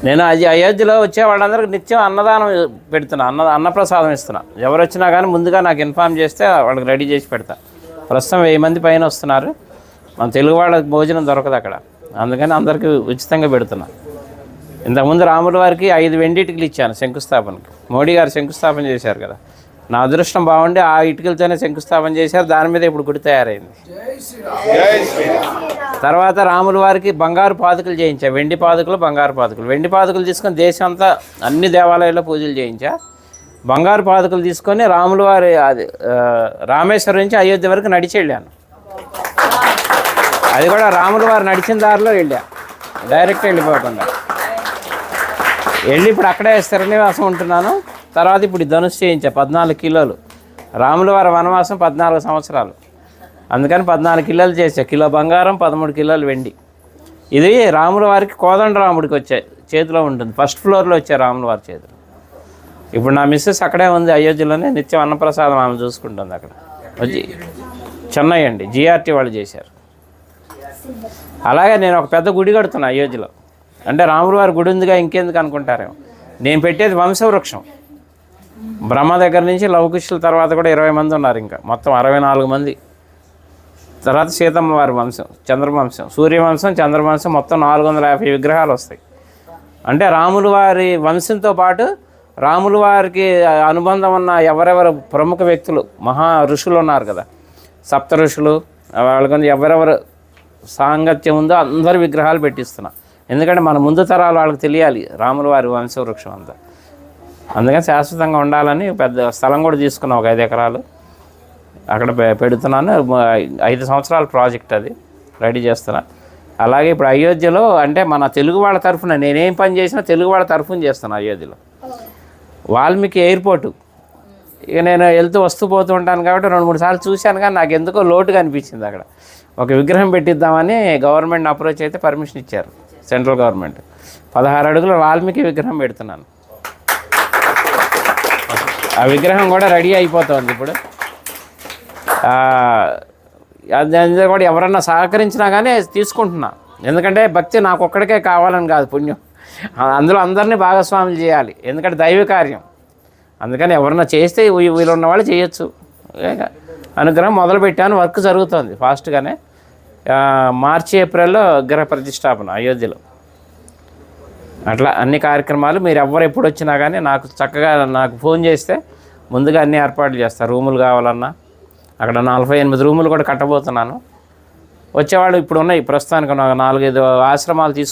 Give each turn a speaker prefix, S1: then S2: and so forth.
S1: నేను అది అయోధ్యలో వచ్చే వాళ్ళందరికీ నిత్యం అన్నదానం పెడుతున్నా, అన్నప్రసాదం ఇస్తున్నా. ఎవరు వచ్చినా కానీ ముందుగా నాకు ఇన్ఫామ్ చేస్తే వాళ్ళకి రెడీ చేసి పెడతా. ప్రస్తుతం 1000 మంది పైన వస్తున్నారు. మన తెలుగు వాళ్ళకి భోజనం దొరకదు అక్కడ, అందుకని అందరికీ ఉచితంగా పెడుతున్నా. ఇంతకుముందు రాముల వారికి 5 వెండి ఇటుకలు ఇచ్చాను శంకుస్థాపనకి. మోడీ గారు శంకుస్థాపన చేశారు కదా, నా అదృష్టం బాగుండి ఆ ఇటుకలతోనే శంకుస్థాపన చేశారు. దాని మీద ఇప్పుడు గుడి తయారైంది. తర్వాత రాముల వారికి బంగారు పాదుకలు చేయించా, వెండి పాదుకలు, బంగారు పాదుకలు. వెండి పాదుకలు తీసుకొని దేశం అంతా అన్ని దేవాలయాల్లో పూజలు చేయించా. బంగారు పాదుకలు తీసుకొని రాముల వారి అది రామేశ్వరం నుంచి అయోధ్య వరకు నడిచి వెళ్ళాను. అది కూడా రాముల వారు నడిచిన దారిలో వెళ్ళా, డైరెక్ట్ వెళ్ళిపోకుండా వెళ్ళి ఇప్పుడు అక్కడే స్థిరనివాసం ఉంటున్నాను. తర్వాత ఇప్పుడు ధనుసు చేయించా 14 కిలోలు. రాముల వారి వనవాసం 14 సంవత్సరాలు, అందుకని 14 కిలోలు చేసా. కిలో బంగారం, 13 కిలోలు వెండి. ఇది రాముల వారికి కోదండరాముడికి వచ్చాయి చేతిలో ఉంటుంది, ఫస్ట్ ఫ్లోర్లో వచ్చాయి రాముల వారి చేతిలో. ఇప్పుడు నా మిస్సెస్ అక్కడే ఉంది అయోధ్యలోనే, నిత్యం అన్నప్రసాదం ఆమె చూసుకుంటుంది అక్కడ. వచ్చి చెన్నై అండి, జిఆర్టీ వాళ్ళు చేశారు. అలాగే నేను ఒక పెద్ద గుడి కడుతున్నా అయోధ్యలో. అంటే రాముల వారి గుడి ఉందిగా ఇంకెందుకు అనుకుంటారేమో. నేను పెట్టేది వంశవృక్షం. బ్రహ్మ దగ్గర నుంచి లవకుశుల తర్వాత కూడా 20 మంది ఉన్నారు, ఇంకా మొత్తం 64 మంది. తర్వాత సీతమ్మ వారి వంశం, చంద్రవంశం, సూర్యవంశం, చంద్రవంశం, మొత్తం 450 విగ్రహాలు వస్తాయి. అంటే రాముల వారి వంశంతో పాటు రాముల వారికి అనుబంధం ఉన్న ఎవరెవరు ప్రముఖ వ్యక్తులు, మహా ఋషులు ఉన్నారు కదా, సప్త ఋషులు, వాళ్ళకి ఎవరెవరు సాంగత్యం ఉందో అందరి విగ్రహాలు పెట్టిస్తున్నా. ఎందుకంటే మన ముందు తరాలు వాళ్ళకి తెలియాలి రాముల వారి వంశవృక్షం అంతా. అందుకని శాశ్వతంగా ఉండాలని పెద్ద స్థలం కూడా తీసుకున్నాం, ఒక 5 ఎకరాలు అక్కడ పెడుతున్నాను. 5 సంవత్సరాల ప్రాజెక్ట్ అది, రెడీ చేస్తున్నా. అలాగే ఇప్పుడు అయోధ్యలో అంటే మన తెలుగు వాళ్ళ తరఫున నేనేం పని చేసినా తెలుగు వాళ్ళ తరఫున చేస్తాను. అయోధ్యలో వాల్మీకి ఎయిర్పోర్టు, ఇక నేను వెళ్తూ వస్తూ పోతూ ఉంటాను కాబట్టి 2-3 సార్లు చూశాను, కానీ నాకు ఎందుకో లోటుగా అనిపించింది. అక్కడ ఒక విగ్రహం పెట్టిద్దామని గవర్నమెంట్ అప్రోచ్ అయితే పర్మిషన్ ఇచ్చారు, సెంట్రల్ గవర్నమెంట్. 16 అడుగుల వాల్మీకి విగ్రహం పెడుతున్నాను. ఆ విగ్రహం కూడా రెడీ అయిపోతుంది ఇప్పుడు. అది కూడా ఎవరన్నా సహకరించినా కానీ తీసుకుంటున్నా. ఎందుకంటే భక్తి నాకు ఒక్కడికే కావాలని కాదు, పుణ్యం అందులో అందరినీ భాగస్వాములు చేయాలి, ఎందుకంటే దైవ కార్యం. అందుకని ఎవరన్నా చేస్తే వీళ్ళున్న వాళ్ళు చేయొచ్చు. అనుగ్రహం మొదలుపెట్టాను, వర్క్ జరుగుతుంది ఫాస్ట్గానే. మార్చి ఏప్రిల్లో విగ్రహ ప్రతిష్టాపన అయోధ్యలో. అట్లా అన్ని కార్యక్రమాలు మీరు ఎవరు ఎప్పుడు వచ్చినా కానీ నాకు చక్కగా నాకు ఫోన్ చేస్తే ముందుగా అన్ని ఏర్పాట్లు చేస్తారు. రూములు కావాలన్నా అక్కడ 48 రూములు కూడా కట్టబోతున్నాను. వచ్చేవాళ్ళు ఇప్పుడు ఉన్నాయి ప్రస్తుతానికి 4-5 ఆశ్రమాలు